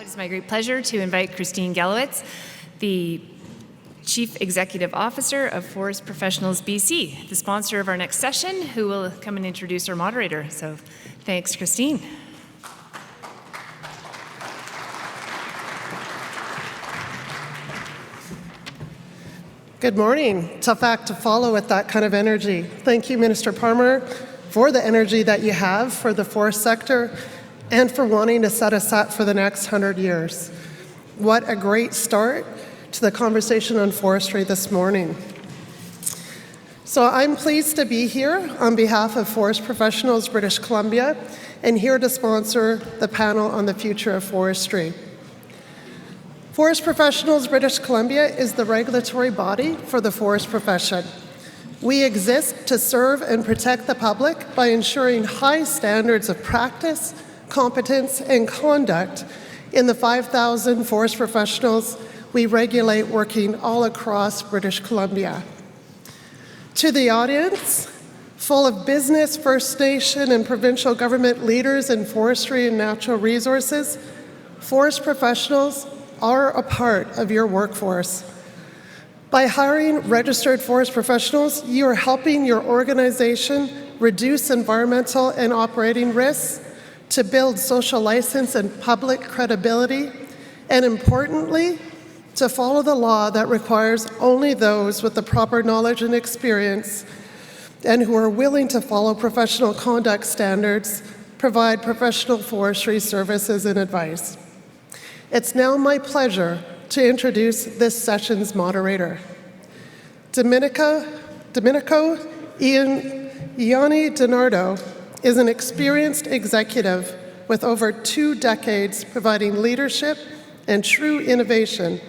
It's my great pleasure to invite Christine Gallowitz, the Chief Executive Officer of Forest Professionals BC, the sponsor of our next session, who will come and introduce our moderator. So thanks, Christine. Good morning. Tough act to follow with that kind of energy. Thank you, Minister Palmer, for the energy that you have for the forest sector and for wanting to set us up for the next 100 years. What a great start to the conversation on forestry this morning. So I'm pleased to be here on behalf of Forest Professionals British Columbia and here to sponsor the panel on the future of forestry. Forest Professionals British Columbia is the regulatory body for the forest profession. We exist to serve and protect the public by ensuring high standards of practice, competence, and conduct in the 5,000 forest professionals we regulate working all across British Columbia. To the audience, full of business, First Nation, and provincial government leaders in forestry and natural resources, forest professionals are a part of your workforce. By hiring registered forest professionals, you are helping your organization reduce environmental and operating risks, to build social license and public credibility, and importantly, to follow the law that requires only those with the proper knowledge and experience and who are willing to follow professional conduct standards provide professional forestry services and advice. It's now my pleasure to introduce this session's moderator. Domenico Iannidinardo is an experienced executive with over 2 decades providing leadership and true innovation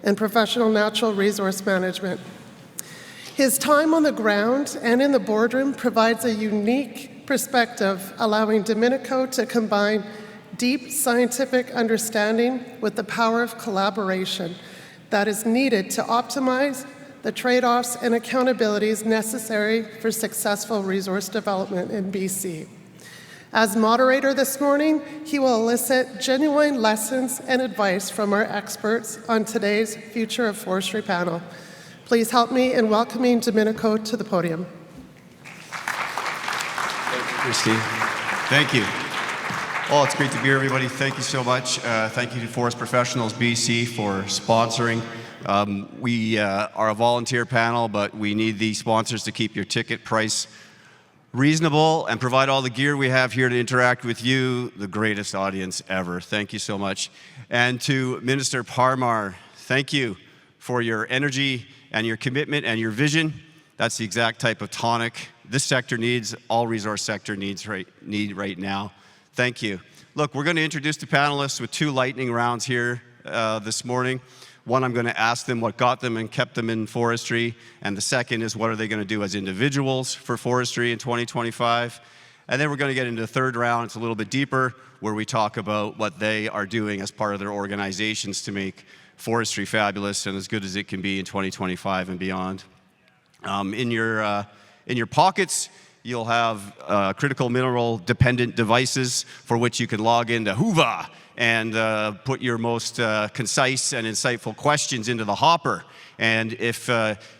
in professional natural resource management. His time on the ground and in the boardroom provides a unique perspective, allowing Domenico to combine deep scientific understanding with the power of collaboration that is needed to optimize the trade-offs and accountabilities necessary for successful resource development in BC. As moderator this morning, he will elicit genuine lessons and advice from our experts on today's Future of Forestry panel. Please help me in welcoming Domenico to the podium. Thank you, Christine. Thank you. Oh, it's great to be here, everybody. Thank you so much. Thank you to Forest Professionals BC for sponsoring. We are a volunteer panel, but we need the sponsors to keep your ticket price reasonable and provide all the gear we have here to interact with you, the greatest audience ever. Thank you so much. And to Minister Parmar, thank you for your energy and your commitment and your vision. That's the exact type of tonic this sector needs, all resource sector need right now. Thank you. Look, we're going to introduce the panelists with 2 lightning rounds here this morning. One, I'm going to ask them what got them and kept them in forestry, and the second is what are they going to do as individuals for forestry in 2025. And then we're going to get into the 3rd round. It's a little bit deeper, where we talk about what they are doing as part of their organizations to make forestry fabulous and as good as it can be in 2025 and beyond. In your pockets, you'll have critical mineral dependent devices for which you can log into Hoover and put your most concise and insightful questions into the hopper. And if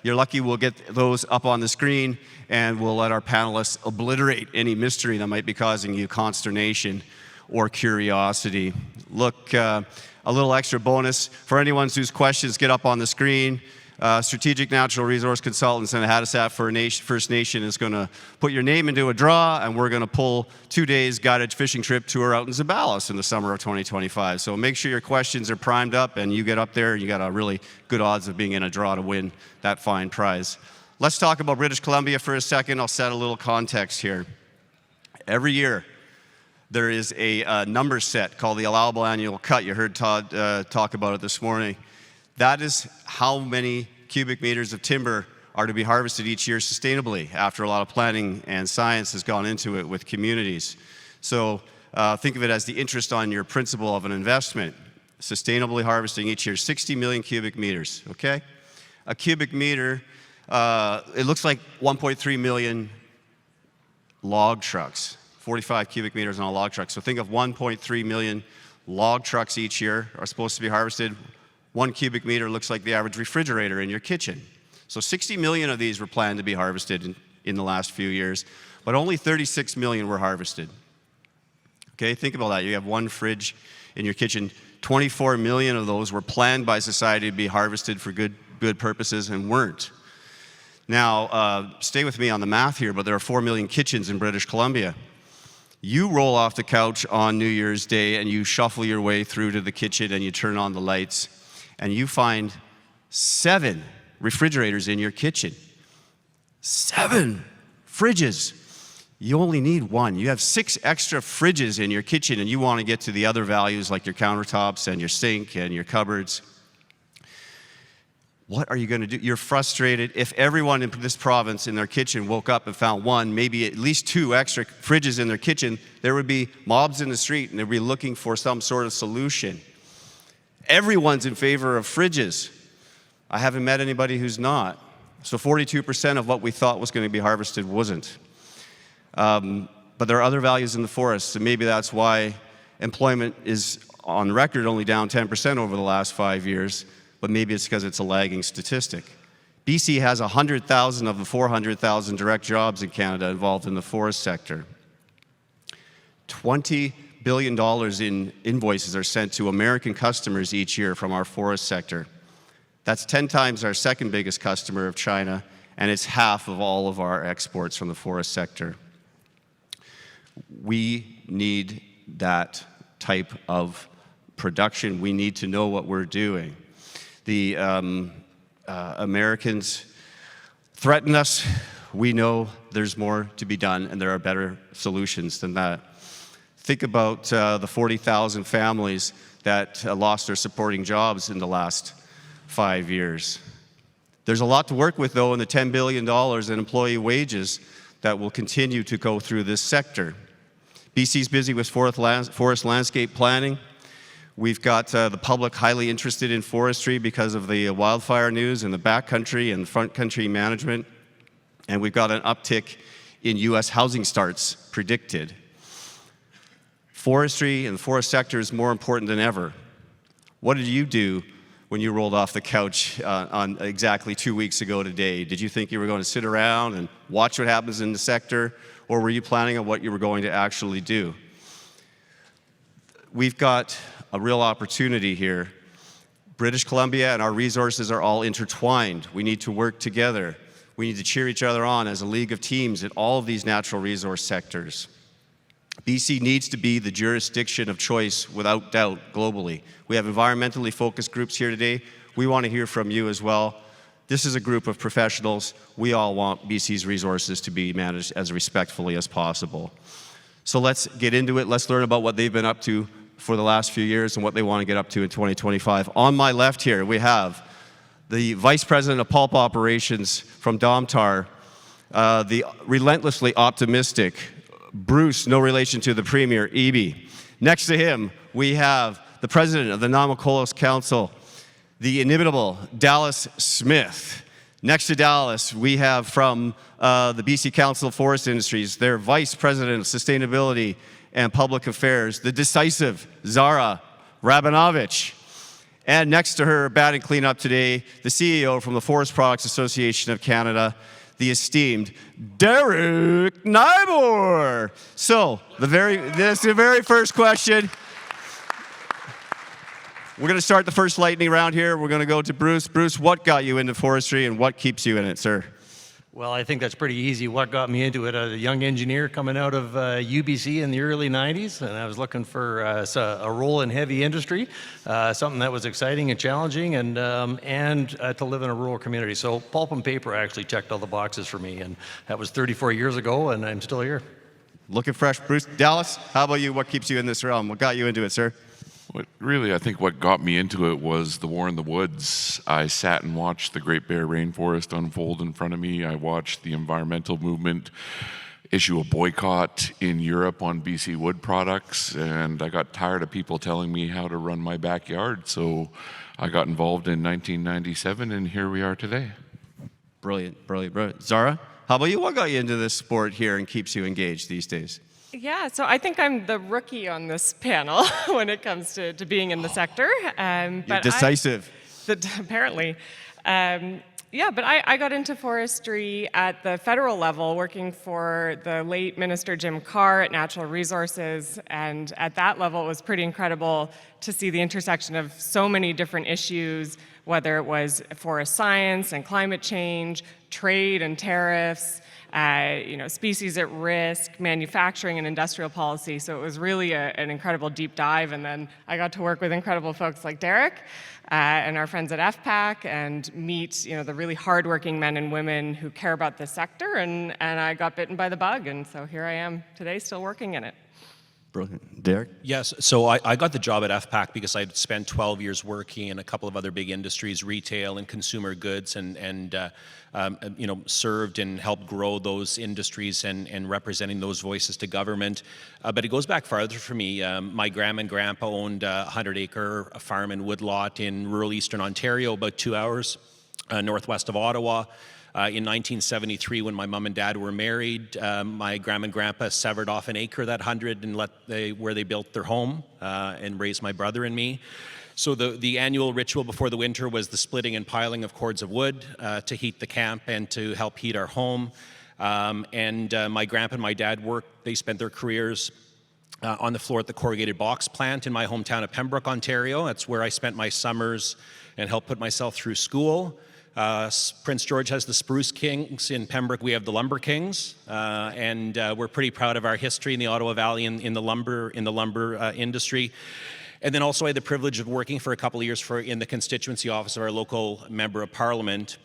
you're lucky, we'll get those up on the screen and we'll let our panelists obliterate any mystery that might be causing you consternation or curiosity. Look, a little extra bonus for anyone whose questions get up on the screen. Strategic Natural Resource Consultants and Habitat First Nation is going to put your name into a draw, and we're going to pull 2 days guided fishing trip tour out in Zabalos in the summer of 2025. So make sure your questions are primed up and you get up there, you got a really good odds of being in a draw to win that fine prize. Let's talk about British Columbia for a second. I'll set a little context here. Every year, there is a number set called the allowable annual cut. You heard Todd talk about it this morning. That is how many cubic meters of timber are to be harvested each year sustainably after a lot of planning and science has gone into it with communities. So think of it as the interest on your principal of an investment. Sustainably harvesting each year 60 million cubic meters, okay? A cubic meter, it looks like 1.3 million log trucks, 45 cubic meters on a log truck. So think of 1.3 million log trucks each year are supposed to be harvested. 1 cubic meter looks like the average refrigerator in your kitchen. So 60 million of these were planned to be harvested in the last few years, but only 36 million were harvested. Okay, think about that. You have 1 fridge in your kitchen. 24 million of those were planned by society to be harvested for good purposes and weren't. Now, stay with me on the math here, but there are 4 million kitchens in British Columbia. You roll off the couch on New Year's Day and you shuffle your way through to the kitchen and you turn on the lights and you find 7 refrigerators in your kitchen. 7 fridges. You only need 1. You have 6 extra fridges in your kitchen and you want to get to the other values like your countertops and your sink and your cupboards. What are you going to do? You're frustrated. If everyone in this province in their kitchen woke up and found 1, maybe at least 2 extra fridges in their kitchen, there would be mobs in the street and they'd be looking for some sort of solution. Everyone's in favor of fridges. I haven't met anybody who's not. So 42% of what we thought was going to be harvested wasn't. But there are other values in the forest, and maybe that's why employment is on record only down 10% over the last 5 years, but maybe it's because it's a lagging statistic. BC has 100,000 of the 400,000 direct jobs in Canada involved in the forest sector. $20 billion in invoices are sent to American customers each year from our forest sector. That's 10 times our second biggest customer of China, and it's half of all of our exports from the forest sector. We need that type of production. We need to know what we're doing. The Americans threaten us. We know there's more to be done, and there are better solutions than that. Think about the 40,000 families that lost their supporting jobs in the last 5 years. There's a lot to work with, though, in the $10 billion in employee wages that will continue to go through this sector. BC's busy with forest landscape planning. We've got the public highly interested in forestry because of the wildfire news and the backcountry and front country management. And we've got an uptick in U.S. housing starts predicted. Forestry and the forest sector is more important than ever. What did you do when you rolled off the couch on exactly 2 weeks ago today? Did you think you were going to sit around and watch what happens in the sector, or were you planning on what you were going to actually do? We've got a real opportunity here. British Columbia and our resources are all intertwined. We need to work together. We need to cheer each other on as a league of teams in all of these natural resource sectors. BC needs to be the jurisdiction of choice without doubt globally. We have environmentally focused groups here today. We want to hear from you as well. This is a group of professionals. We all want BC's resources to be managed as respectfully as possible. So let's get into it. Let's learn about what they've been up to for the last few years and what they want to get up to in 2025. On my left here, we have the Vice President of Pulp Operations from Domtar, the relentlessly optimistic Bruce, no relation to the Premier, Eby. Next to him, we have the President of the Nanwakolas Council, the inimitable Dallas Smith. Next to Dallas, we have from the BC Council of Forest Industries, their Vice President of Sustainability and Public Affairs, the decisive Zara Rabinovitch. And next to her, batting cleanup today, the CEO from the Forest Products Association of Canada, the esteemed Derek Nighbor. So, the very first question. We're going to start the first lightning round here. We're going to go to Bruce. Bruce, what got you into forestry and what keeps you in it, sir? Well, I think that's pretty easy. What got me into it? I was a young engineer coming out of UBC in the early 90s, and I was looking for a role in heavy industry, something that was exciting and challenging, and to live in a rural community. So pulp and paper actually checked all the boxes for me, and that was 34 years ago, and I'm still here. Looking fresh. Bruce, Dallas, how about you? What keeps you in this realm? What got you into it, sir? Really, I think what got me into it was the war in the woods. I sat and watched the Great Bear Rainforest unfold in front of me. I watched the environmental movement issue a boycott in Europe on BC wood products, and I got tired of people telling me how to run my backyard, so I got involved in 1997, and here we are today. Brilliant, brilliant, brilliant. Zara, how about you? What got you into this sport here and keeps you engaged these days? Yeah, so I think I'm the rookie on this panel when it comes to being in the sector. You're decisive. Apparently. Yeah, but I got into forestry at the federal level, working for the late Minister Jim Carr at Natural Resources, and at that level it was pretty incredible to see the intersection of so many different issues, whether it was forest science and climate change, trade and tariffs, species at risk, manufacturing and industrial policy. So it was really an incredible deep dive, and then I got to work with incredible folks like Derek and our friends at FPAC and meet the really hardworking men and women who care about this sector, and I got bitten by the bug, and so here I am today still working in it. Brilliant. Derek? Yes, so I got the job at FPAC because I'd spent 12 years working in a couple of other big industries, retail and consumer goods, and served and helped grow those industries and representing those voices to government. But it goes back farther for me. My grandma and grandpa owned a 100-acre farm and woodlot in rural eastern Ontario, about 2 hours northwest of Ottawa. In 1973, when my mom and dad were married, my grandma and grandpa severed off an acre, that 100, and where they built their home and raised my brother and me. So the annual ritual before the winter was the splitting and piling of cords of wood to heat the camp and to help heat our home. My grandpa and my dad they spent their careers on the floor at the corrugated box plant in my hometown of Pembroke, Ontario. That's where I spent my summers and helped put myself through school. Prince George has the Spruce Kings. In Pembroke, we have the Lumber Kings, and we're pretty proud of our history in the Ottawa Valley in the lumber industry. And then also I had the privilege of working for a couple of years in the constituency office of our local member of parliament,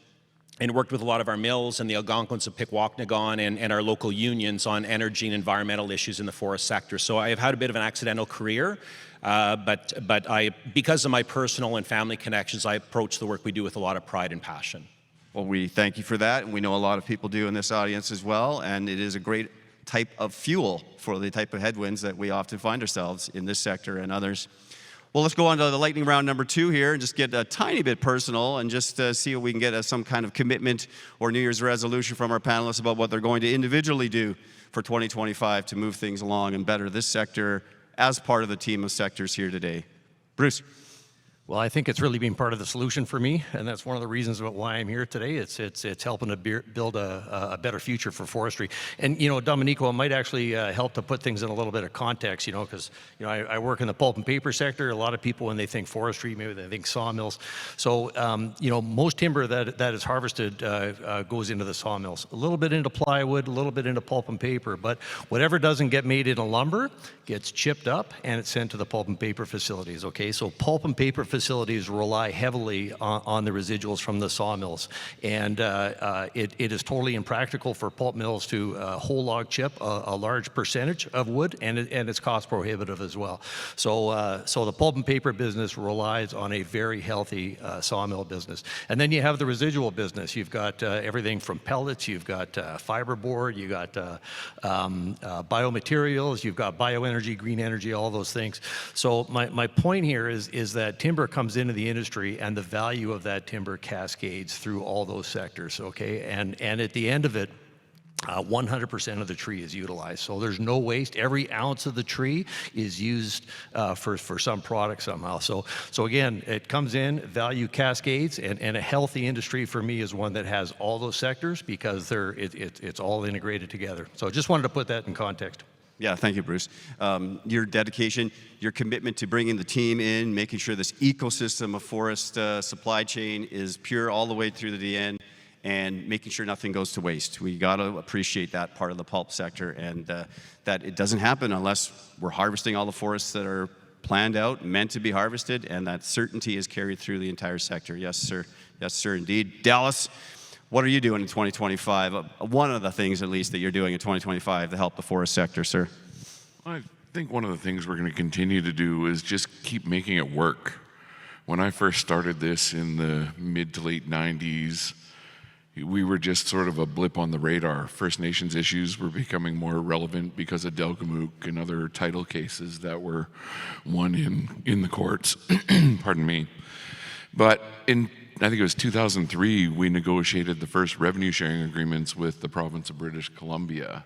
and worked with a lot of our mills and the Algonquins of Pikwakanagan and our local unions on energy and environmental issues in the forest sector. So I have had a bit of an accidental career, but because of my personal and family connections, I approach the work we do with a lot of pride and passion. Well, we thank you for that, and we know a lot of people do in this audience as well, and it is a great type of fuel for the type of headwinds that we often find ourselves in this sector and others. Well, let's go on to the lightning round number 2 here and just get a tiny bit personal and just see if we can get some kind of commitment or New Year's resolution from our panelists about what they're going to individually do for 2025 to move things along and better this sector as part of the team of sectors here today. Bruce. Well, I think it's really been part of the solution for me, and that's one of the reasons why I'm here today. It's helping to build a better future for forestry. And, Domenico, it might actually help to put things in a little bit of context, because, I work in the pulp and paper sector. A lot of people, when they think forestry, maybe they think sawmills. So, most timber that is harvested goes into the sawmills. A little bit into plywood, a little bit into pulp and paper, but whatever doesn't get made into lumber gets chipped up and it's sent to the pulp and paper facilities, okay? So pulp and paper facilities rely heavily on the residuals from the sawmills, and it is totally impractical for pulp mills to whole log chip a large percentage of wood, and it's cost prohibitive as well. So the pulp and paper business relies on a very healthy sawmill business. And then you have the residual business. You've got everything from pellets, you've got fiberboard, you've got biomaterials, you've got bioenergy, green energy, all those things. So my point here is that timber comes into the industry and the value of that timber cascades through all those sectors, okay? And at the end of it, 100% of the tree is utilized. So there's no waste. Every ounce of the tree is used for some product somehow. So again, it comes in, value cascades, and a healthy industry for me is one that has all those sectors because it's all integrated together. So I just wanted to put that in context. Yeah, thank you, Bruce. Your dedication, your commitment to bringing the team in, making sure this ecosystem of forest supply chain is pure all the way through to the end, and making sure nothing goes to waste. We got to appreciate that part of the pulp sector, and that it doesn't happen unless we're harvesting all the forests that are planned out, meant to be harvested, and that certainty is carried through the entire sector. Yes, sir. Yes, sir, indeed. Dallas, what are you doing in 2025? One of the things, at least, that you're doing in 2025 to help the forest sector, sir. I think one of the things we're going to continue to do is just keep making it work. When I first started this in the mid to late 90s, we were just sort of a blip on the radar. First Nations issues were becoming more relevant because of Delgamuukw and other title cases that were won in the courts. Pardon me. But I think it was 2003, we negotiated the first revenue sharing agreements with the province of British Columbia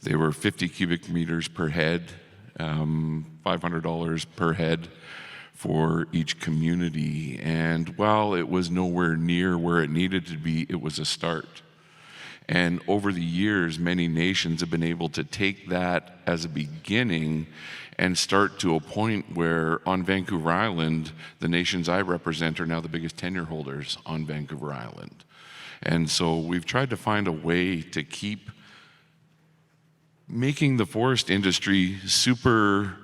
They were 50 cubic meters per head, $500 per head for each community. And while it was nowhere near where it needed to be, it was a start. And over the years, many nations have been able to take that as a beginning and start to a point where on Vancouver Island, the nations I represent are now the biggest tenure holders on Vancouver Island. And so we've tried to find a way to keep making the forest industry super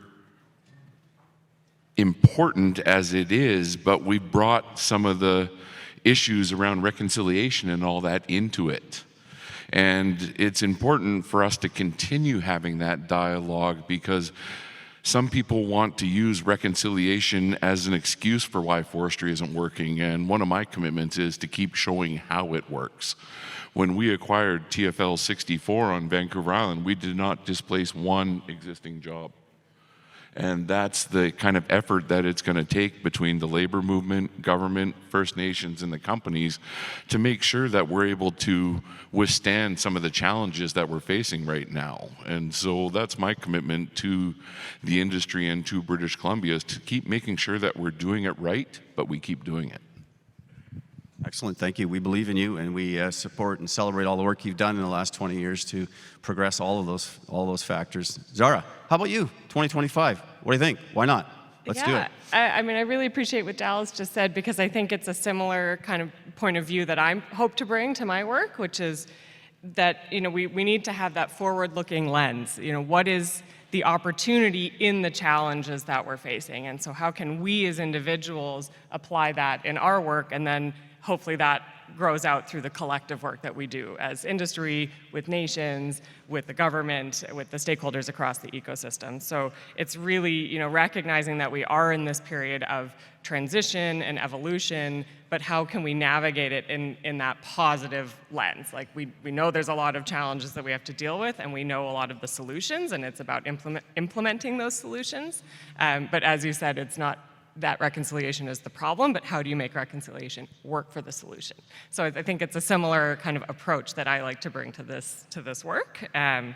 important as it is, but we brought some of the issues around reconciliation and all that into it. And it's important for us to continue having that dialogue because some people want to use reconciliation as an excuse for why forestry isn't working. And one of my commitments is to keep showing how it works. When we acquired TFL 64 on Vancouver Island, we did not displace one existing job. And that's the kind of effort that it's going to take between the labor movement, government, First Nations, and the companies to make sure that we're able to withstand some of the challenges that we're facing right now. And so that's my commitment to the industry and to British Columbia, is to keep making sure that we're doing it right, but we keep doing it. Excellent, thank you. We believe in you, and we support and celebrate all the work you've done in the last 20 years to progress all of those factors. Zara, how about you? 2025. What do you think? Why not? Let's do it. I mean, I really appreciate what Dallas just said because I think it's a similar kind of point of view that I hope to bring to my work, which is that we need to have that forward-looking lens. What is the opportunity in the challenges that we're facing, and so how can we as individuals apply that in our work, and then hopefully that grows out through the collective work that we do as industry, with nations, with the government, with the stakeholders across the ecosystem. So it's really, recognizing that we are in this period of transition and evolution, but how can we navigate it in that positive lens? Like we know there's a lot of challenges that we have to deal with, and we know a lot of the solutions, and it's about implementing those solutions. But as you said, it's not that reconciliation is the problem, but how do you make reconciliation work for the solution? So I think it's a similar kind of approach that I like to bring to this work. And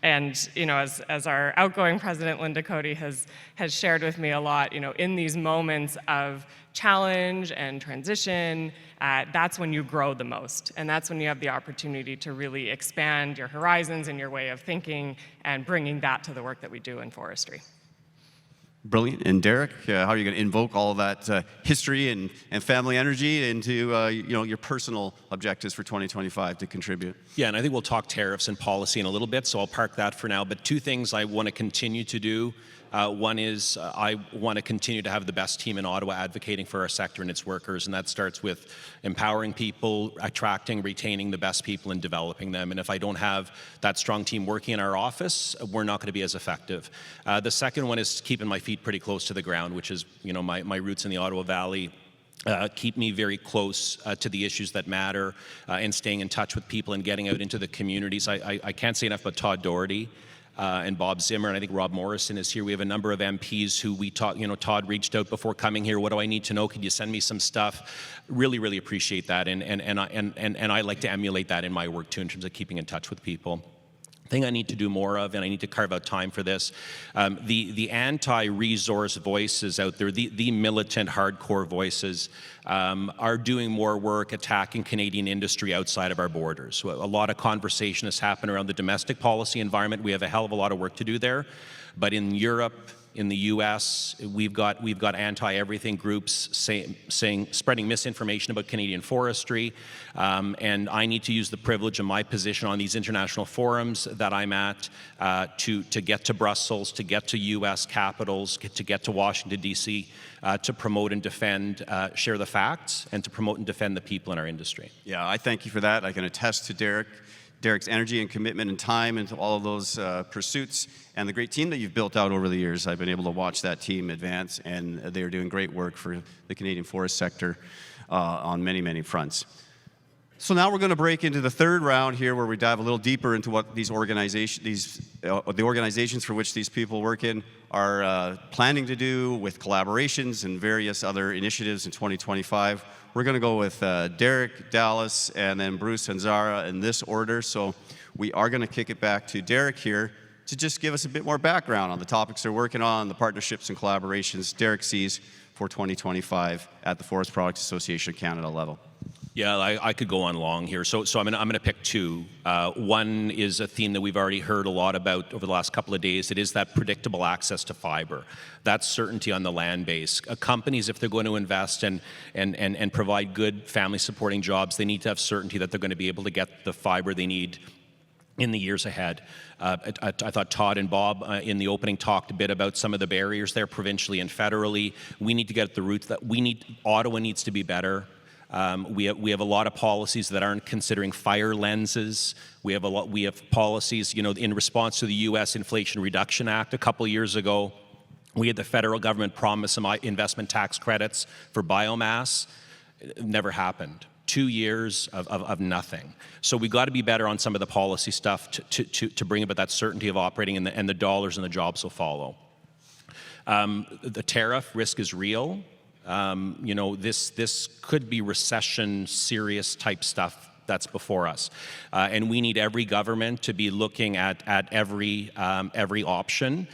as our outgoing president, Linda Cody, has shared with me a lot, in these moments of challenge and transition, that's when you grow the most. And that's when you have the opportunity to really expand your horizons and your way of thinking and bringing that to the work that we do in forestry. Brilliant. And Derek, how are you going to invoke all of that history and family energy into your personal objectives for 2025 to contribute? Yeah, and I think we'll talk tariffs and policy in a little bit, so I'll park that for now. But two things I want to continue to do. One is I want to continue to have the best team in Ottawa advocating for our sector and its workers, and that starts with empowering people, attracting, retaining the best people, and developing them. And if I don't have that strong team working in our office, we're not going to be as effective. The second one is keeping my feet pretty close to the ground, which is my roots in the Ottawa Valley. Keep me very close to the issues that matter and staying in touch with people and getting out into the communities. I can't say enough about Todd Doherty and Bob Zimmer, and I think Rob Morrison is here. We have a number of MPs who we talk, Todd reached out before coming here. What do I need to know? Could you send me some stuff? Really, really appreciate that, and I like to emulate that in my work too, in terms of keeping in touch with people. Thing I need to do more of, and I need to carve out time for this, the anti-resource voices out there, the militant hardcore voices, are doing more work attacking Canadian industry outside of our borders. So a lot of conversation has happened around the domestic policy environment. We have a hell of a lot of work to do there. But in Europe, in the U.S., we've got anti-everything groups spreading misinformation about Canadian forestry, and I need to use the privilege of my position on these international forums that I'm at to get to Brussels, to get to U.S. capitals, to get to Washington, D.C., to promote and defend, share the facts, and to promote and defend the people in our industry. Yeah, I thank you for that. I can attest to Derek's energy and commitment and time into all of those pursuits, and the great team that you've built out over the years. I've been able to watch that team advance, and they are doing great work for the Canadian forest sector on many, many fronts. So now we're going to break into the third round here, where we dive a little deeper into what these organizations, the organizations for which these people work in, are planning to do with collaborations and various other initiatives in 2025. We're going to go with Derek, Dallas, and then Bruce and Zara in this order. So we are going to kick it back to Derek here to just give us a bit more background on the topics they're working on, the partnerships and collaborations Derek sees for 2025 at the Forest Products Association of Canada level. Yeah, I could go on long here. So I'm gonna pick two. One is a theme that we've already heard a lot about over the last couple of days. It is that predictable access to fiber. That's certainty on the land base. Companies, if they're going to invest and provide good family supporting jobs, they need to have certainty that they're going to be able to get the fiber they need in the years ahead. I thought Todd and Bob in the opening talked a bit about some of the barriers there provincially and federally. We need to get at the roots that Ottawa needs to be better. We have a lot of policies that aren't considering fire lenses. We have policies, in response to the U.S. Inflation Reduction Act a couple years ago. We had the federal government promise some investment tax credits for biomass. It never happened. 2 years of nothing. So we've got to be better on some of the policy stuff to bring about that certainty of operating, and the dollars and the jobs will follow. The tariff risk is real. This could be recession, serious type stuff that's before us, and we need every government to be looking at every option.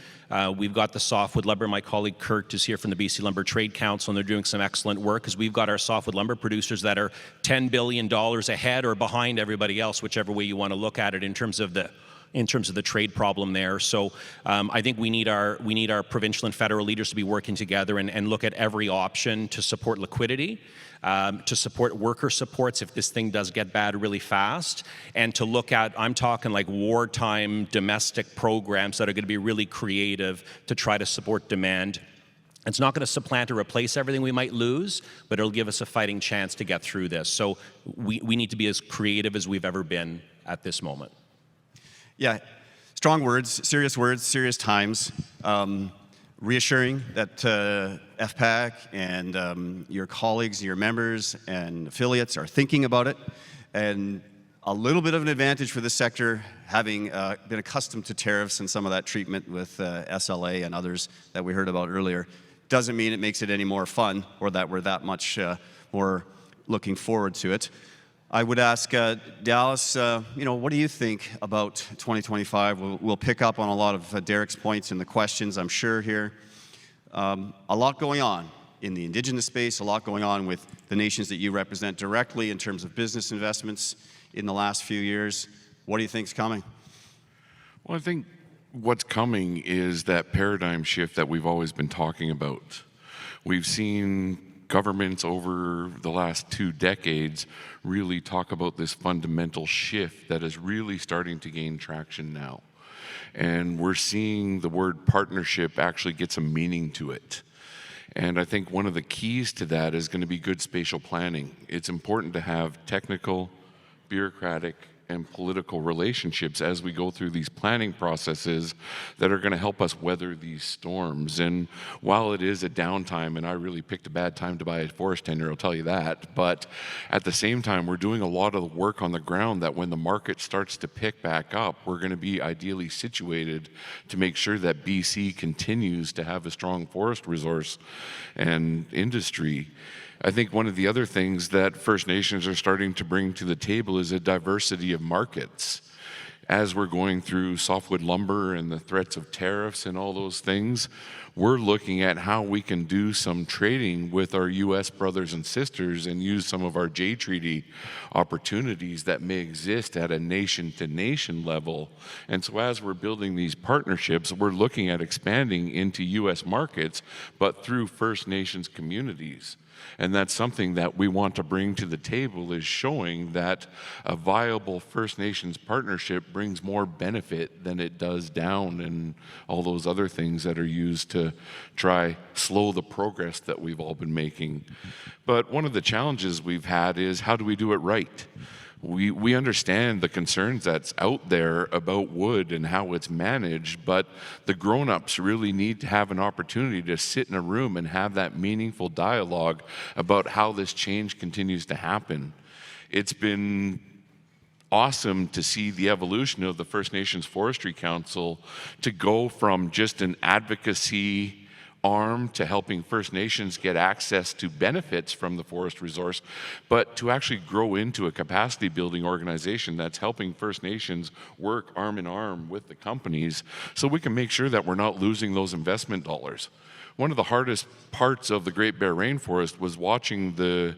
We've got the softwood lumber. My colleague Kurt is here from the BC Lumber Trade Council, and they're doing some excellent work because we've got our softwood lumber producers that are $10 billion ahead or behind everybody else, whichever way you want to look at it in terms of the trade problem there. So I think we need our provincial and federal leaders to be working together and look at every option to support liquidity, to support worker supports if this thing does get bad really fast, and to look at, I'm talking like wartime domestic programs that are going to be really creative to try to support demand. It's not going to supplant or replace everything we might lose, but it'll give us a fighting chance to get through this. So we need to be as creative as we've ever been at this moment. Yeah, strong words, serious times. Reassuring that FPAC and your colleagues, your members and affiliates are thinking about it, and a little bit of an advantage for this sector, having been accustomed to tariffs and some of that treatment with SLA and others that we heard about earlier, doesn't mean it makes it any more fun or that we're that much more looking forward to it. I would ask Dallas, what do you think about 2025? We'll pick up on a lot of Derek's points in the questions, I'm sure, here. A lot going on in the Indigenous space, a lot going on with the nations that you represent directly in terms of business investments in the last few years. What do you think's coming? Well, I think what's coming is that paradigm shift that we've always been talking about. We've seen governments over the last 2 decades really talk about this fundamental shift that is really starting to gain traction now. And we're seeing the word partnership actually get some meaning to it. And I think one of the keys to that is going to be good spatial planning. It's important to have technical, bureaucratic, and political relationships as we go through these planning processes that are going to help us weather these storms. And while it is a downtime, and I really picked a bad time to buy a forest tenure, I'll tell you that, but at the same time, we're doing a lot of the work on the ground that when the market starts to pick back up, we're going to be ideally situated to make sure that BC continues to have a strong forest resource and industry. I think one of the other things that First Nations are starting to bring to the table is a diversity of markets. As we're going through softwood lumber and the threats of tariffs and all those things, we're looking at how we can do some trading with our U.S. brothers and sisters and use some of our J Treaty opportunities that may exist at a nation-to-nation level. And so as we're building these partnerships, we're looking at expanding into U.S. markets, but through First Nations communities. And that's something that we want to bring to the table, is showing that a viable First Nations partnership brings more benefit than it does down, and all those other things that are used to try slow the progress that we've all been making. But one of the challenges we've had is, how do we do it right? We understand the concerns that's out there about wood and how it's managed, but the grown-ups really need to have an opportunity to sit in a room and have that meaningful dialogue about how this change continues to happen. It's been awesome to see the evolution of the First Nations Forestry Council to go from just an advocacy arm to helping First Nations get access to benefits from the forest resource, but to actually grow into a capacity building organization that's helping First Nations work arm in arm with the companies so we can make sure that we're not losing those investment dollars. One of the hardest parts of the Great Bear Rainforest was watching the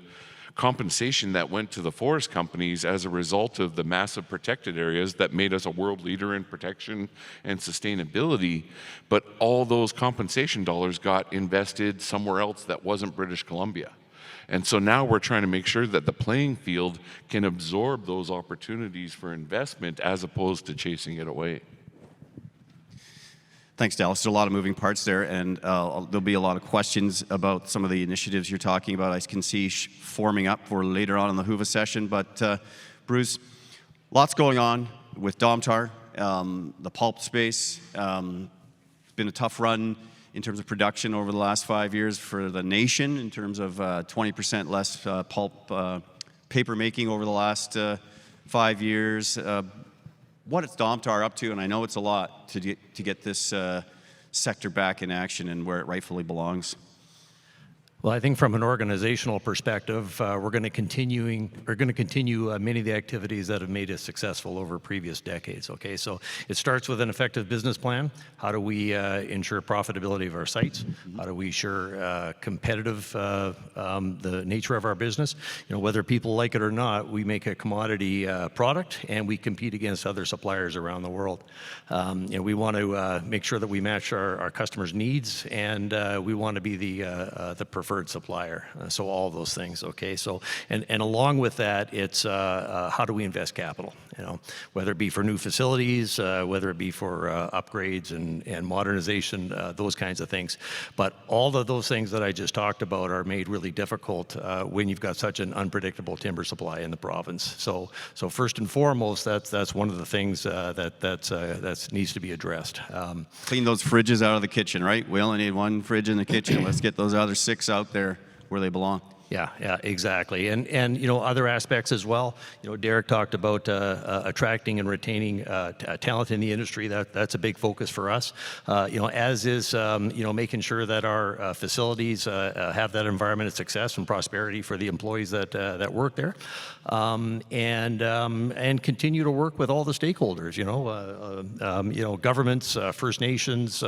compensation that went to the forest companies as a result of the massive protected areas that made us a world leader in protection and sustainability, but all those compensation dollars got invested somewhere else that wasn't British Columbia. And so now we're trying to make sure that the playing field can absorb those opportunities for investment as opposed to chasing it away. Thanks, Dallas. There's a lot of moving parts there, and there'll be a lot of questions about some of the initiatives you're talking about. I can see forming up for later on in the Hoover session. But Bruce, lots going on with Domtar, the pulp space. It's been a tough run in terms of production over the last 5 years for the nation, in terms of 20% less pulp paper making over the last 5 years. What is Domtar up to? And I know it's a lot to get this sector back in action and where it rightfully belongs. Well, I think from an organizational perspective, we're going to continue many of the activities that have made us successful over previous decades. Okay, so it starts with an effective business plan. How do we ensure profitability of our sites? How do we ensure competitive the nature of our business? You know, whether people like it or not, we make a commodity product and we compete against other suppliers around the world. You know, we want to make sure that we match our customers' needs, and we want to be the preferred supplier. So all those things, okay? So, and along with that, it's how do we invest capital? You know, whether it be for new facilities, whether it be for upgrades and modernization, those kinds of things. But all of those things that I just talked about are made really difficult when you've got such an unpredictable timber supply in the province. So first and foremost, that's one of the things that needs to be addressed. Clean those fridges out of the kitchen, right? We only need one fridge in the kitchen. Let's get those other 6 out there where they belong. Yeah, exactly. And you know, other aspects as well. You know, Derek talked about attracting and retaining talent in the industry. That's a big focus for us. You know, as is you know, making sure that our facilities have that environment of success and prosperity for the employees that work there, and continue to work with all the stakeholders. You know, governments, First Nations,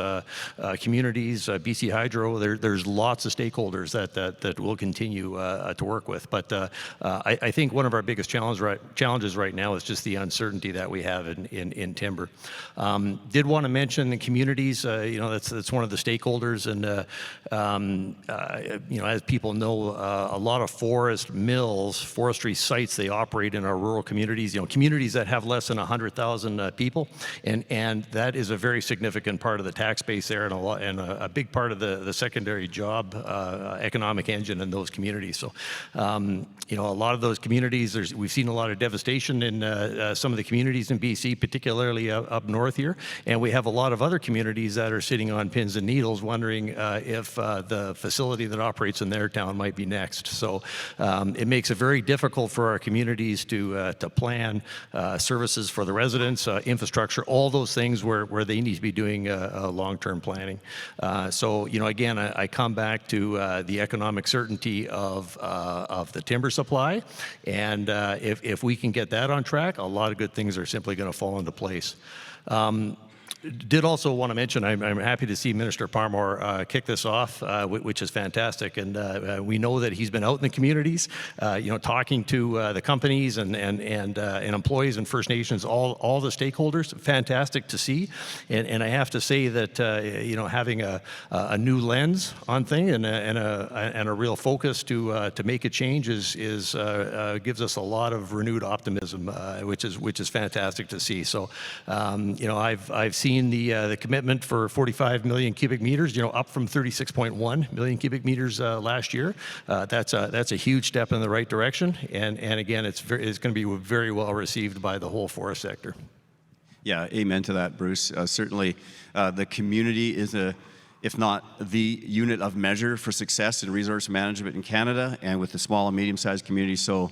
communities, BC Hydro. There's lots of stakeholders that will continue to work with. But I think one of our biggest challenges right now is just the uncertainty that we have in timber. Did want to mention the communities. You know, that's one of the stakeholders, and you know, as people know, a lot of forest mills, forestry sites, they operate in our rural communities. You know, communities that have less than 100,000 people, and that is a very significant part of the tax base there, and a big part of the secondary job economic engine in those communities. So, you know, a lot of those communities, we've seen a lot of devastation in some of the communities in BC, particularly up north here, and we have a lot of other communities that are sitting on pins and needles wondering if the facility that operates in their town might be next. So it makes it very difficult for our communities to plan services for the residents, infrastructure, all those things where they need to be doing long-term planning. So, you know, again, I come back to the economic certainty of the timber supply, and if we can get that on track, a lot of good things are simply going to fall into place. Did also want to mention, I'm happy to see Minister Parmar kick this off, which is fantastic. And we know that he's been out in the communities, you know, talking to the companies and employees and First Nations, all the stakeholders. Fantastic to see. And I have to say that you know, having a new lens on things and a real focus to make a change gives us a lot of renewed optimism, which is fantastic to see. So you know, I've seen the commitment for 45 million cubic meters, you know, up from 36.1 million cubic meters last year. That's a huge step in the right direction, and again, it's going to be very well received by the whole forest sector. Yeah, amen to that, Bruce. Certainly, the community is if not the unit of measure for success in resource management in Canada, and with the small and medium-sized communities. So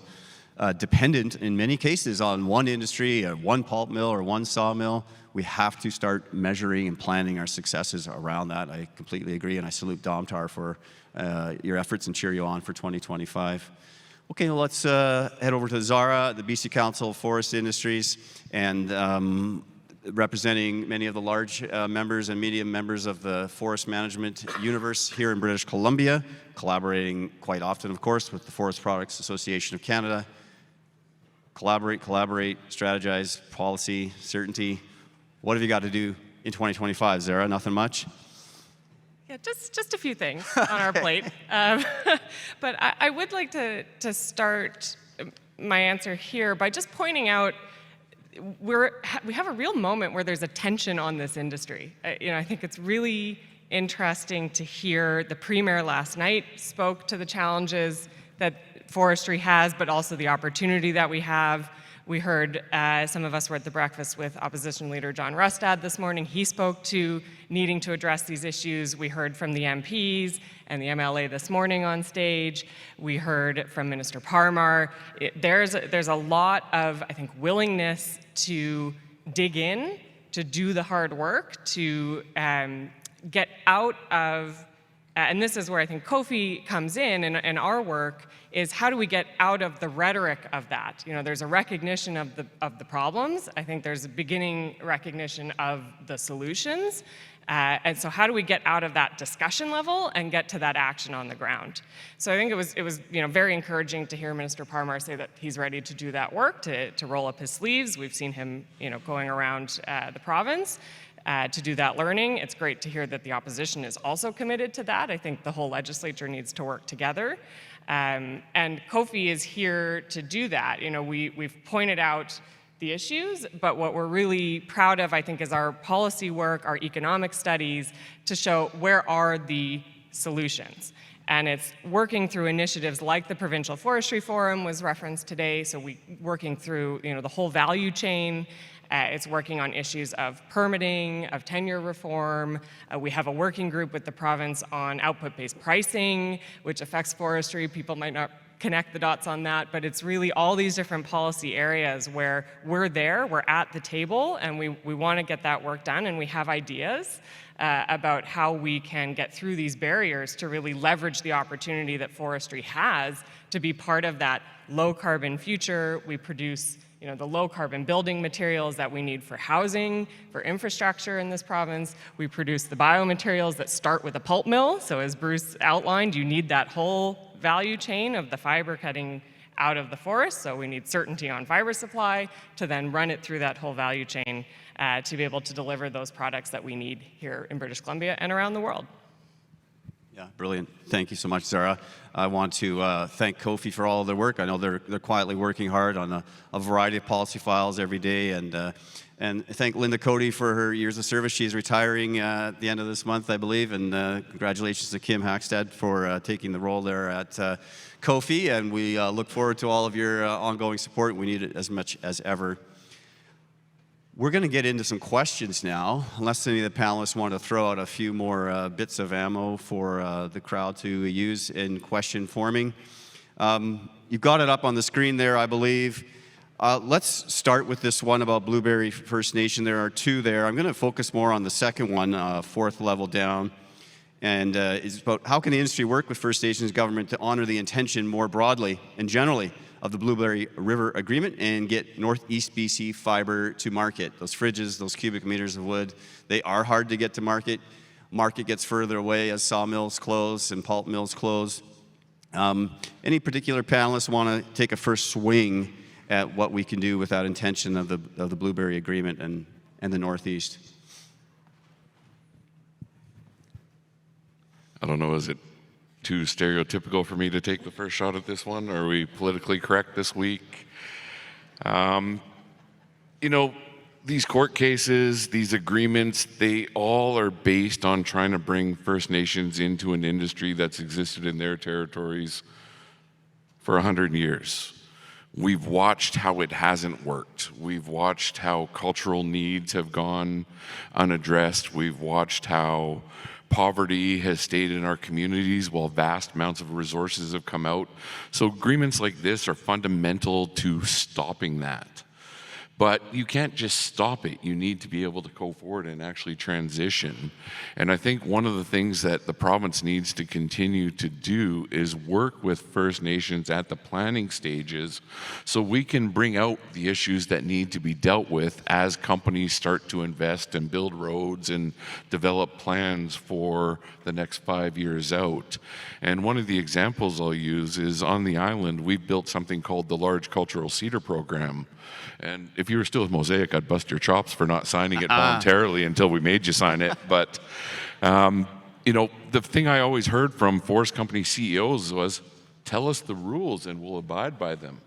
dependent in many cases on one industry, one pulp mill or one sawmill. We have to start measuring and planning our successes around that. I completely agree, and I salute Domtar for your efforts and cheer you on for 2025. Okay, well, let's head over to Zara, the BC Council of Forest Industries, and representing many of the large members and medium members of the forest management universe here in British Columbia, collaborating quite often, of course, with the Forest Products Association of Canada. Collaborate, strategize, policy, certainty. What have you got to do in 2025, Zara? Nothing much? Yeah, just a few things on our plate. But I would like to start my answer here by just pointing out we have a real moment where there's a tension on this industry. I think it's really interesting to hear the Premier last night spoke to the challenges that forestry has, but also the opportunity that we have. We heard some of us were at the breakfast with Opposition Leader John Rustad this morning. He spoke to needing to address these issues. We heard from the MPs and the MLA this morning on stage. We heard from Minister Parmar. There's a lot of, I think, willingness to dig in, to do the hard work, to get out of, and this is where I think Kofi comes in and our work, is how do we get out of the rhetoric of that? There's a recognition of the problems. I think there's a beginning recognition of the solutions. And so how do we get out of that discussion level and get to that action on the ground? So I think it was very encouraging to hear Minister Parmar say that he's ready to do that work, to roll up his sleeves. We've seen him going around the province to do that learning. It's great to hear that the opposition is also committed to that. I think the whole legislature needs to work together. And Kofi is here to do that. We've pointed out the issues, but what we're really proud of, I think, is our policy work, our economic studies, to show where are the solutions. And it's working through initiatives like the Provincial Forestry Forum was referenced today, so working through the whole value chain. It's working on issues of permitting, of tenure reform. We have a working group with the province on output-based pricing, which affects forestry. People might not connect the dots on that, but it's really all these different policy areas where we're at the table, and we want to get that work done, and we have ideas about how we can get through these barriers to really leverage the opportunity that forestry has to be part of that low-carbon future. We produce the low-carbon building materials that we need for housing, for infrastructure in this province. We produce the biomaterials that start with a pulp mill. So as Bruce outlined, you need that whole value chain of the fiber cutting out of the forest. So we need certainty on fiber supply to then run it through that whole value chain to be able to deliver those products that we need here in British Columbia and around the world. Yeah, brilliant. Thank you so much, Zara. I want to thank Kofi for all of their work. I know they're quietly working hard on a variety of policy files every day, and thank Linda Cody for her years of service. She's retiring at the end of this month, I believe, and congratulations to Kim Hackstead for taking the role there at Kofi, and we look forward to all of your ongoing support. We need it as much as ever. We're going to get into some questions now, unless any of the panelists want to throw out a few more bits of ammo for the crowd to use in question forming. You've got it up on the screen there, I believe. Let's start with this one about Blueberry First Nation. There are two there. I'm going to focus more on the second one, fourth level down. And it's about how can the industry work with First Nations government to honor the intention more broadly and generally of the Blueberry River Agreement and get Northeast BC fiber to market. Those fridges, those cubic meters of wood, they are hard to get to market. Market gets further away as sawmills close and pulp mills close. Any particular panelists want to take a first swing at what we can do with that intention of the Blueberry Agreement and the Northeast? I don't know, is it too stereotypical for me to take the first shot at this one? Are we politically correct this week? These court cases, these agreements, they all are based on trying to bring First Nations into an industry that's existed in their territories for 100 years. We've watched how it hasn't worked. We've watched how cultural needs have gone unaddressed. We've watched how Poverty has stayed in our communities while vast amounts of resources have come out. So agreements like this are fundamental to stopping that. But you can't just stop it. You need to be able to go forward and actually transition. And I think one of the things that the province needs to continue to do is work with First Nations at the planning stages so we can bring out the issues that need to be dealt with as companies start to invest and build roads and develop plans for the next 5 years out. And one of the examples I'll use is on the island, we've built something called the Large Cultural Cedar Program. And if you were still with Mosaic, I'd bust your chops for not signing it voluntarily until we made you sign it. But, you know, the thing I always heard from forest company CEOs was, tell us the rules and we'll abide by them.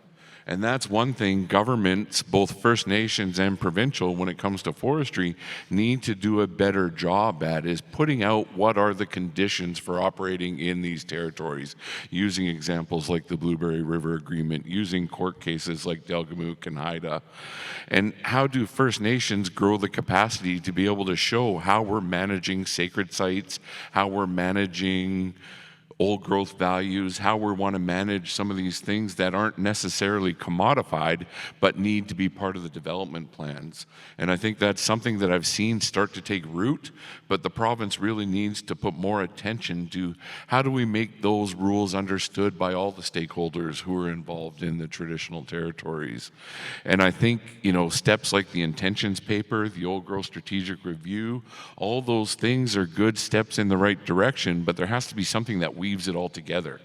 And that's one thing governments, both First Nations and provincial, when it comes to forestry, need to do a better job at, is putting out what are the conditions for operating in these territories, using examples like the Blueberry River Agreement, using court cases like Delgamuukw and Haida. And how do First Nations grow the capacity to be able to show how we're managing sacred sites, how we're managing old growth values, how we want to manage some of these things that aren't necessarily commodified, but need to be part of the development plans. And I think that's something that I've seen start to take root, but the province really needs to put more attention to how do we make those rules understood by all the stakeholders who are involved in the traditional territories. And I think, you know, steps like the intentions paper, the old growth strategic review, all those things are good steps in the right direction, but there has to be something that weaves it all together.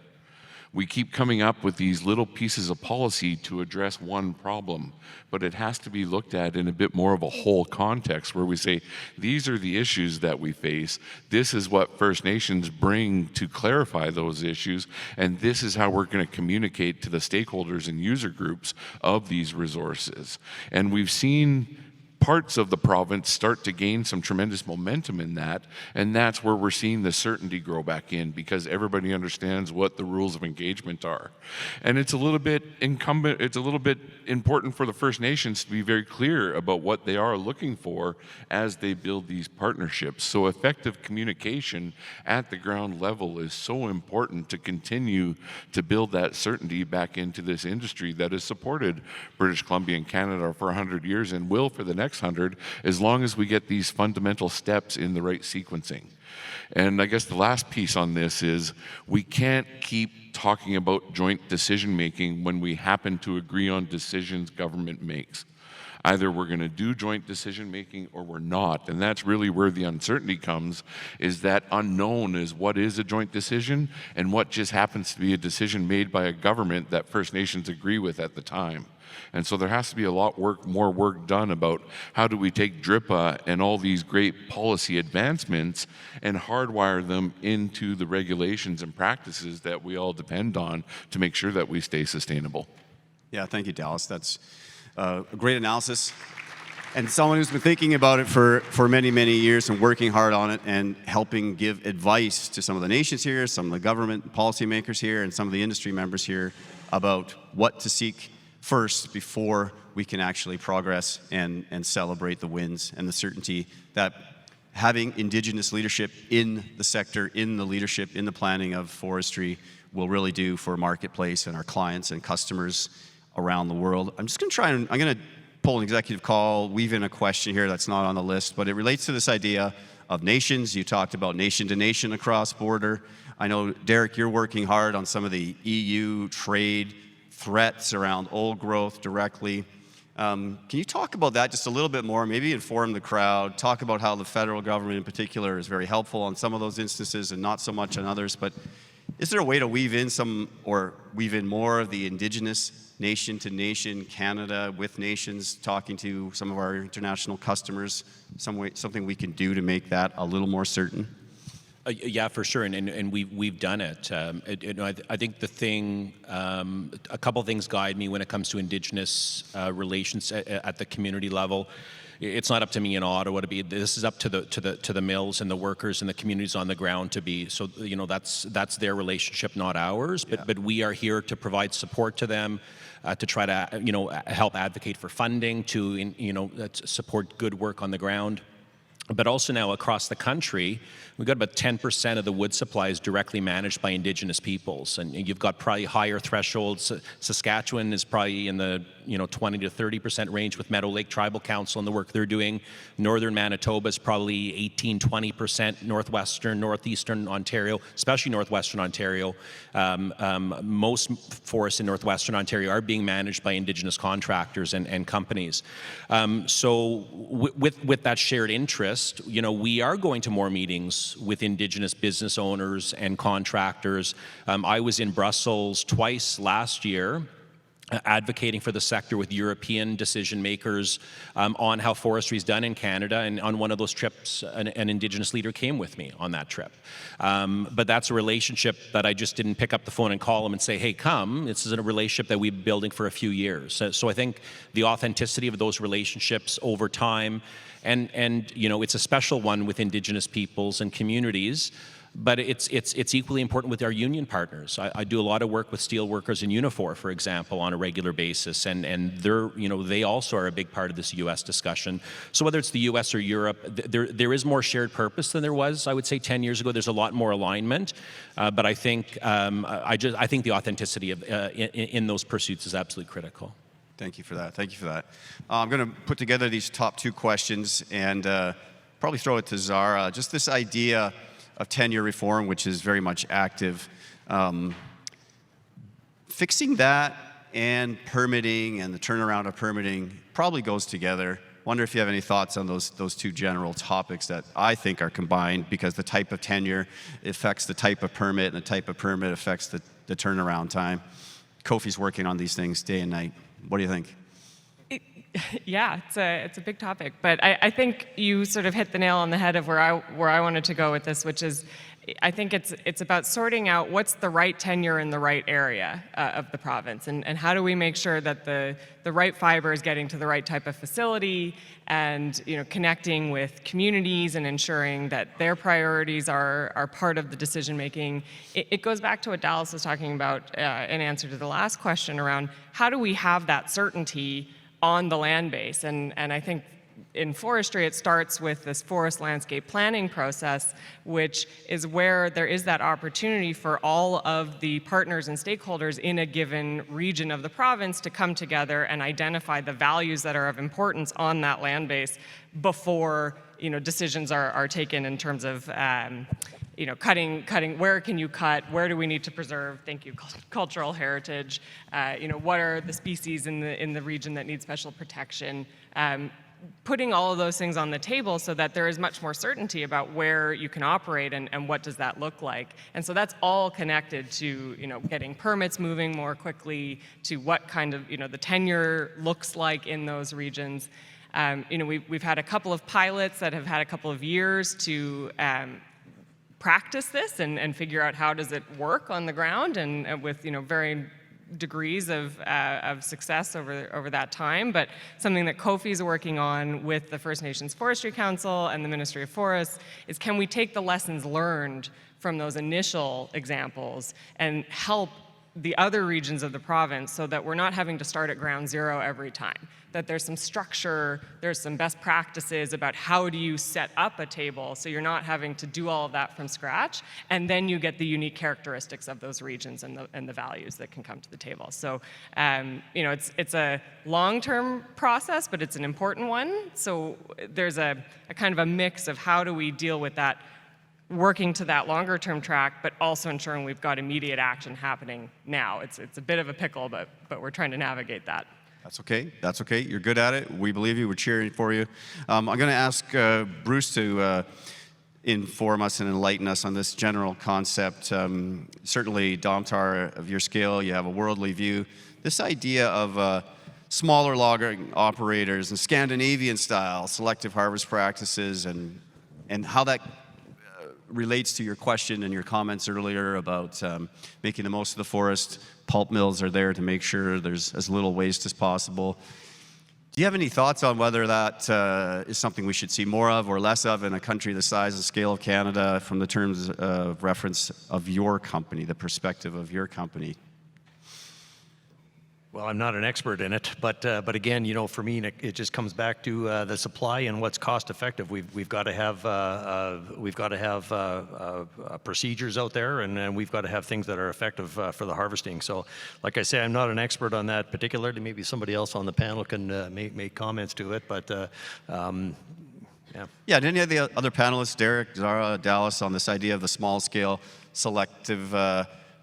We keep coming up with these little pieces of policy to address one problem, but it has to be looked at in a bit more of a whole context where we say, these are the issues that we face, this is what First Nations bring to clarify those issues, and this is how we're going to communicate to the stakeholders and user groups of these resources. And we've seen parts of the province start to gain some tremendous momentum in that, and that's where we're seeing the certainty grow back in because everybody understands what the rules of engagement are. And it's a little bit important for the First Nations to be very clear about what they are looking for as they build these partnerships. So effective communication at the ground level is so important to continue to build that certainty back into this industry that has supported British Columbia and Canada for 100 years and will for the next 100, as long as we get these fundamental steps in the right sequencing. And I guess the last piece on this is we can't keep talking about joint decision making when we happen to agree on decisions government makes. Either we're going to do joint decision making or we're not. And that's really where the uncertainty comes, is that unknown is what is a joint decision and what just happens to be a decision made by a government that First Nations agree with at the time. And so there has to be a lot more work done about how do we take DRIPA and all these great policy advancements and hardwire them into the regulations and practices that we all depend on to make sure that we stay sustainable. Yeah, thank you, Dallas. That's a great analysis. And someone who's been thinking about it for many, many years and working hard on it and helping give advice to some of the nations here, some of the government policymakers here, and some of the industry members here about what to seek first before we can actually progress and celebrate the wins and the certainty that having Indigenous leadership in the sector, in the leadership, in the planning of forestry will really do for marketplace and our clients and customers around the world. I'm just going to try and I'm going to pull an executive call, weave in a question here that's not on the list, but it relates to this idea of nations. You talked about nation to nation across border. I know, Derek, you're working hard on some of the EU trade threats around old growth directly. Can you talk about that just a little bit more, maybe inform the crowd, talk about how the federal government in particular is very helpful on some of those instances and not so much on others, but is there a way to weave in more of the Indigenous nation to nation Canada with nations, talking to some of our international customers, something we can do to make that a little more certain? Yeah, for sure, and we've done it. I think the thing, a couple things guide me when it comes to Indigenous relations at the community level. It's not up to me in Ottawa to be. This is up to the mills and the workers and the communities on the ground to be. So that's their relationship, not ours. But we are here to provide support to them, to try to help advocate for funding, to support good work on the ground. but also now across the country, we've got about 10% of the wood supply is directly managed by Indigenous peoples, and you've got probably higher thresholds. Saskatchewan is probably in the 20 to 30% range with Meadow Lake Tribal Council and the work they're doing. Northern Manitoba is probably 18, 20%. Northwestern, Northeastern Ontario, especially Northwestern Ontario, most forests in Northwestern Ontario are being managed by Indigenous contractors and companies. So with that shared interest, we are going to more meetings with Indigenous business owners and contractors. I was in Brussels twice last year, advocating for the sector with European decision makers on how forestry is done in Canada. And on one of those trips, an Indigenous leader came with me on that trip. But that's a relationship that I just didn't pick up the phone and call them and say, hey, come. This is a relationship that we've been building for a few years. So I think the authenticity of those relationships over time, and it's a special one with Indigenous peoples and communities, but it's equally important with our union partners. I do a lot of work with steel workers in Unifor, for example, on a regular basis, and they also are a big part of this U.S. discussion. So whether it's the U.S. or Europe, there is more shared purpose than there was, I would say, 10 years ago. There's a lot more alignment, but I think I think the authenticity of in those pursuits is absolutely critical. Thank you for that. Thank you for that. I'm going to put together these top two questions and probably throw it to Zara. Just this idea of tenure reform, which is very much active. Fixing that and permitting and the turnaround of permitting probably goes together. Wonder if you have any thoughts on those two general topics that I think are combined, because the type of tenure affects the type of permit, and the type of permit affects the turnaround time. Kofi's working on these things day and night. What do you think? Yeah, it's a big topic, but I think you sort of hit the nail on the head of where I wanted to go with this, which is I think it's about sorting out what's the right tenure in the right area of the province, and how do we make sure that the right fiber is getting to the right type of facility, and connecting with communities and ensuring that their priorities are part of the decision making. It goes back to what Dallas was talking about in answer to the last question around how do we have that certainty on the land base, and I think in forestry it starts with this forest landscape planning process, which is where there is that opportunity for all of the partners and stakeholders in a given region of the province to come together and identify the values that are of importance on that land base before decisions are taken in terms of cutting, where can you cut, where do we need to preserve, thank you, cultural heritage, what are the species in the region that need special protection, putting all of those things on the table so that there is much more certainty about where you can operate and what does that look like. And so that's all connected to getting permits moving more quickly, to what kind of the tenure looks like in those regions. We've had a couple of pilots that have had a couple of years to practice this and figure out how does it work on the ground, and with varying degrees of success over that time. But something that Kofi's working on with the First Nations Forestry Council and the Ministry of Forests is, can we take the lessons learned from those initial examples and help the other regions of the province so that we're not having to start at ground zero every time, that there's some structure, there's some best practices about how do you set up a table so you're not having to do all of that from scratch, and then you get the unique characteristics of those regions and the values that can come to the table. So it's a long-term process, but it's an important one. So there's a kind of a mix of how do we deal with that, working to that longer term track, but also ensuring we've got immediate action happening now. It's a bit of a pickle, but we're trying to navigate that. That's okay. That's okay. You're good at it. We believe you. We're cheering for you. I'm going to ask Bruce to inform us and enlighten us on this general concept. Certainly, Domtar, of your scale, you have a worldly view. This idea of smaller logging operators and Scandinavian-style selective harvest practices, and how that relates to your question and your comments earlier about making the most of the forest. Pulp mills are there to make sure there's as little waste as possible. Do you have any thoughts on whether that is something we should see more of or less of in a country the size and scale of Canada, from the terms of reference of your company, the perspective of your company? Well, I'm not an expert in it, but again, you know, for me, it just comes back to the supply and what's cost effective. We've got to have procedures out there, and we've got to have things that are effective for the harvesting. So, like I say, I'm not an expert on that particularly. Maybe somebody else on the panel can make comments to it, but. Yeah. Yeah, and any of the other panelists, Derek, Zara, Dallas, on this idea of the small-scale selective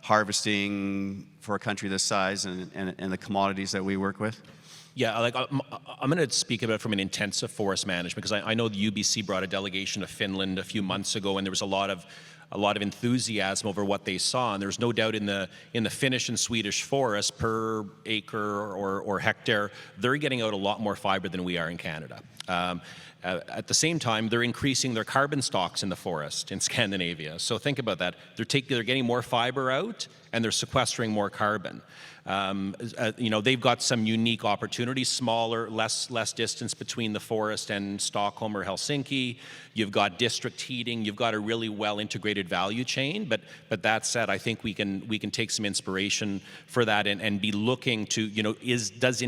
harvesting for a country this size and the commodities that we work with? Yeah, like I'm going to speak about it from an intensive forest management, because I know the UBC brought a delegation to Finland a few months ago, and there was a lot of enthusiasm over what they saw, and there's no doubt in the Finnish and Swedish forest per acre or hectare, they're getting out a lot more fiber than we are in Canada. At the same time, they're increasing their carbon stocks in the forest in Scandinavia. So think about that. They're getting more fiber out, and they're sequestering more carbon. You know, they've got some unique opportunities, smaller, less distance between the forest and Stockholm or Helsinki. You've got district heating. You've got a really well-integrated value chain. But that said, I think we can take some inspiration for that and be looking to, you know, does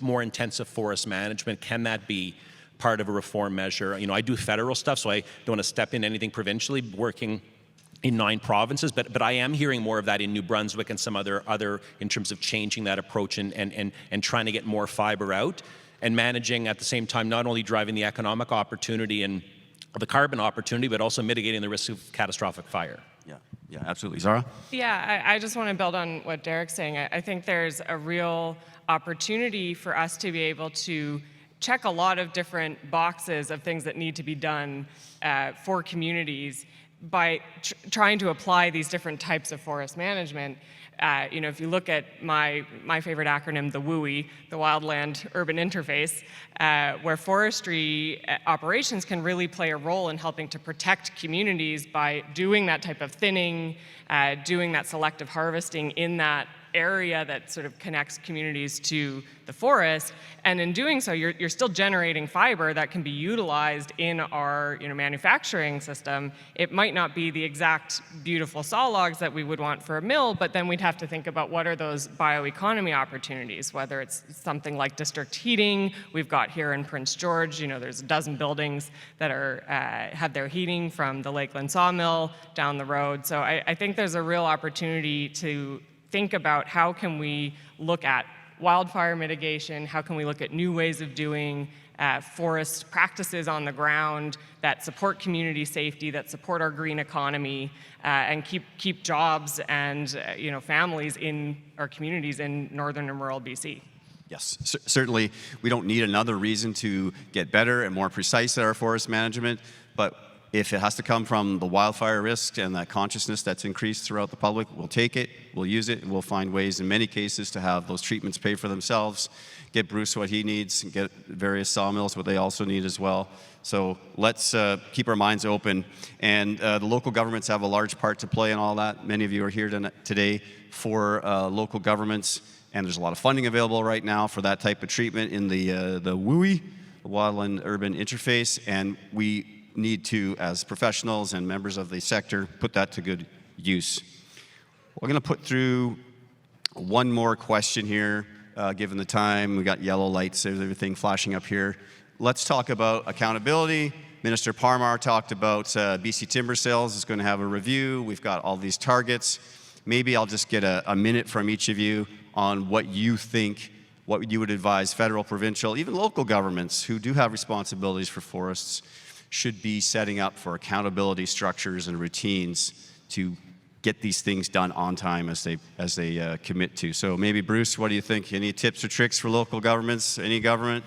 more intensive forest management, can that be part of a reform measure? You know, I do federal stuff, so I don't want to step in anything provincially, working in 9 provinces, but I am hearing more of that in New Brunswick and some other in terms of changing that approach and trying to get more fiber out and managing at the same time, not only driving the economic opportunity and the carbon opportunity, but also mitigating the risk of catastrophic fire. Yeah, absolutely. Zara? Yeah, I just want to build on what Derek's saying. I think there's a real opportunity for us to be able to check a lot of different boxes of things that need to be done for communities by trying to apply these different types of forest management. You know, if you look at my favorite acronym, the WUI, the Wildland Urban Interface, where forestry operations can really play a role in helping to protect communities by doing that type of thinning, doing that selective harvesting in that area that sort of connects communities to the forest, and in doing so, you're still generating fiber that can be utilized in our manufacturing system. It might not be the exact beautiful saw logs that we would want for a mill, but then we'd have to think about what are those bioeconomy opportunities, whether it's something like district heating. We've got here in Prince George, there's a dozen buildings that are have their heating from the Lakeland sawmill down the road. So I think there's a real opportunity to think about how can we look at wildfire mitigation, how can we look at new ways of doing forest practices on the ground that support community safety, that support our green economy, and keep jobs and families in our communities in northern and rural BC. Yes, certainly we don't need another reason to get better and more precise at our forest management, but if it has to come from the wildfire risk and that consciousness that's increased throughout the public, we'll take it, we'll use it, and we'll find ways in many cases to have those treatments pay for themselves, get Bruce what he needs, and get various sawmills what they also need as well. So let's keep our minds open. And the local governments have a large part to play in all that. Many of you are here today for local governments, and there's a lot of funding available right now for that type of treatment in the WUI, the Wildland Urban Interface, and we need to, as professionals and members of the sector, put that to good use. We're going to put through one more question here, given the time. We got yellow lights, there's everything flashing up here. Let's talk about accountability. Minister Parmar talked about BC Timber Sales is going to have a review. We've got all these targets. Maybe I'll just get a minute from each of you on what you think, what you would advise federal, provincial, even local governments who do have responsibilities for forests should be setting up for accountability structures and routines to get these things done on time as they commit to. So maybe Bruce, what do you think? Any tips or tricks for local governments, any government?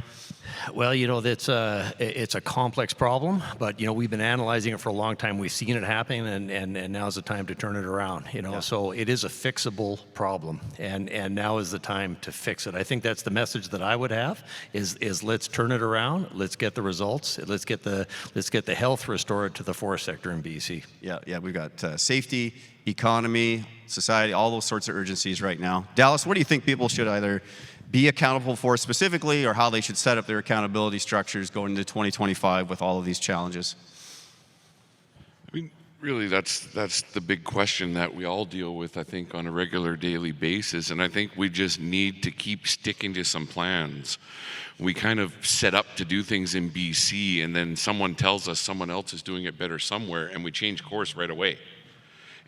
Well, it's a complex problem, but we've been analyzing it for a long time. We've seen it happen, and now's the time to turn it around. Yeah. So it is a fixable problem, and now is the time to fix it. I think that's the message that I would have: is let's turn it around, let's get the results, let's get the health restored to the forest sector in BC. Yeah, we've got safety, economy, society, all those sorts of urgencies right now. Dallas, what do you think people should either be accountable for specifically, or how they should set up their accountability structures going into 2025 with all of these challenges? I mean, Really, that's the big question that we all deal with, I think, on a regular daily basis. And I think we just need to keep sticking to some plans. We kind of set up to do things in BC, and then someone tells us someone else is doing it better somewhere, and we change course right away.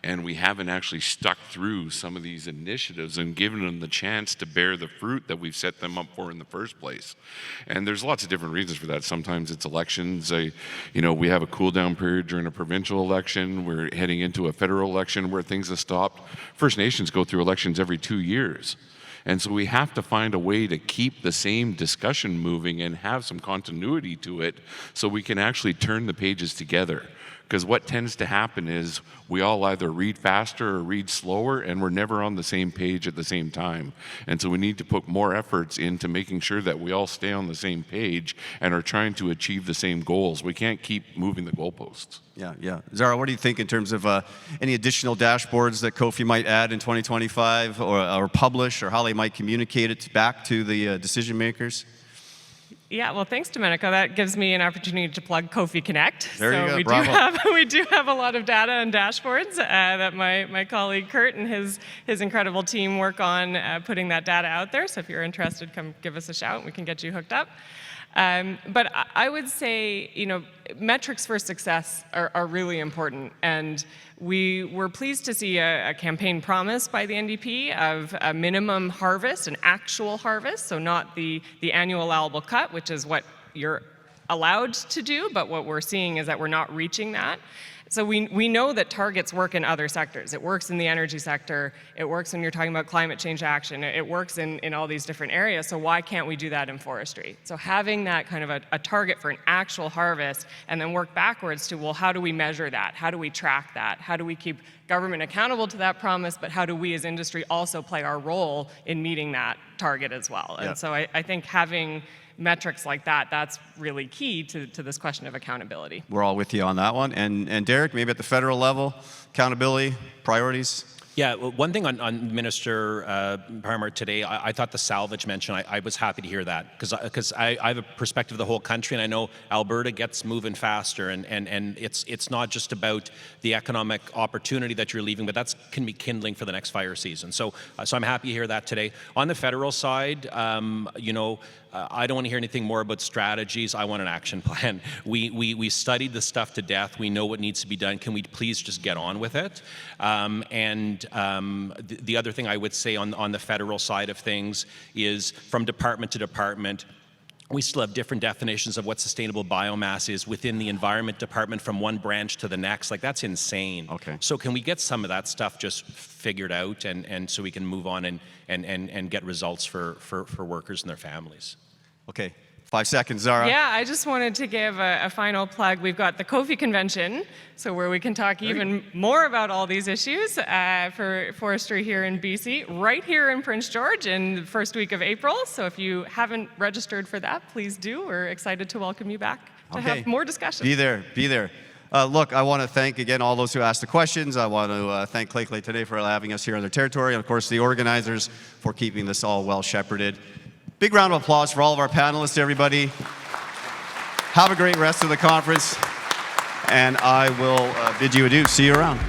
And we haven't actually stuck through some of these initiatives and given them the chance to bear the fruit that we've set them up for in the first place. And there's lots of different reasons for that. Sometimes it's elections. We have a cool down period during a provincial election. We're heading into a federal election where things have stopped. First Nations go through elections every 2 years. And so we have to find a way to keep the same discussion moving and have some continuity to it so we can actually turn the pages together. Because what tends to happen is we all either read faster or read slower, and we're never on the same page at the same time. And so we need to put more efforts into making sure that we all stay on the same page and are trying to achieve the same goals. We can't keep moving the goalposts. Yeah. Zara, what do you think in terms of any additional dashboards that Kofi might add in 2025 or publish, or how they might communicate it back to the decision makers? Yeah, well, thanks, Domenico. That gives me an opportunity to plug Kofi Connect. There you go. We Bravo. we do have a lot of data and dashboards that my colleague Kurt and his incredible team work on putting that data out there. So if you're interested, come give us a shout and we can get you hooked up. But I would say, metrics for success are really important. And we were pleased to see a campaign promise by the NDP of a minimum harvest, an actual harvest, so not the annual allowable cut, which is what you're allowed to do, but what we're seeing is that we're not reaching that. So we know that targets work in other sectors. It works in the energy sector. It works when you're talking about climate change action. It works in all these different areas. So why can't we do that in forestry? So having that kind of a target for an actual harvest and then work backwards to, well, how do we measure that? How do we track that? How do we keep government accountable to that promise? But how do we as industry also play our role in meeting that target as well? And so I think having metrics like that, that's really key to this question of accountability. We're all with you on that one. And Derek, maybe at the federal level, accountability, priorities? Yeah, well, one thing on Minister Parmer today, I thought the salvage mention, I was happy to hear that because I have a perspective of the whole country, and I know Alberta gets moving faster, and it's not just about the economic opportunity that you're leaving, but that can be kindling for the next fire season. So I'm happy to hear that today. On the federal side, I don't want to hear anything more about strategies. I want an action plan. We studied the stuff to death. We know what needs to be done. Can we please just get on with it? The other thing I would say on the federal side of things is from department to department, we still have different definitions of what sustainable biomass is within the environment department from one branch to the next. Like, that's insane. Okay. So can we get some of that stuff just figured out and so we can move on and get results for workers and their families? Okay. 5 seconds, Zara. Yeah, I just wanted to give a final plug. We've got the Kofi Convention, so where we can talk even more about all these issues for forestry here in BC, right here in Prince George in the first week of April. So if you haven't registered for that, please do. We're excited to welcome you back to have more discussion. Be there. Look, I want to thank again all those who asked the questions. I want to thank Clay today for having us here on their territory, and of course the organizers for keeping this all well shepherded. Big round of applause for all of our panelists, everybody. Have a great rest of the conference, and I will bid you adieu. See you around.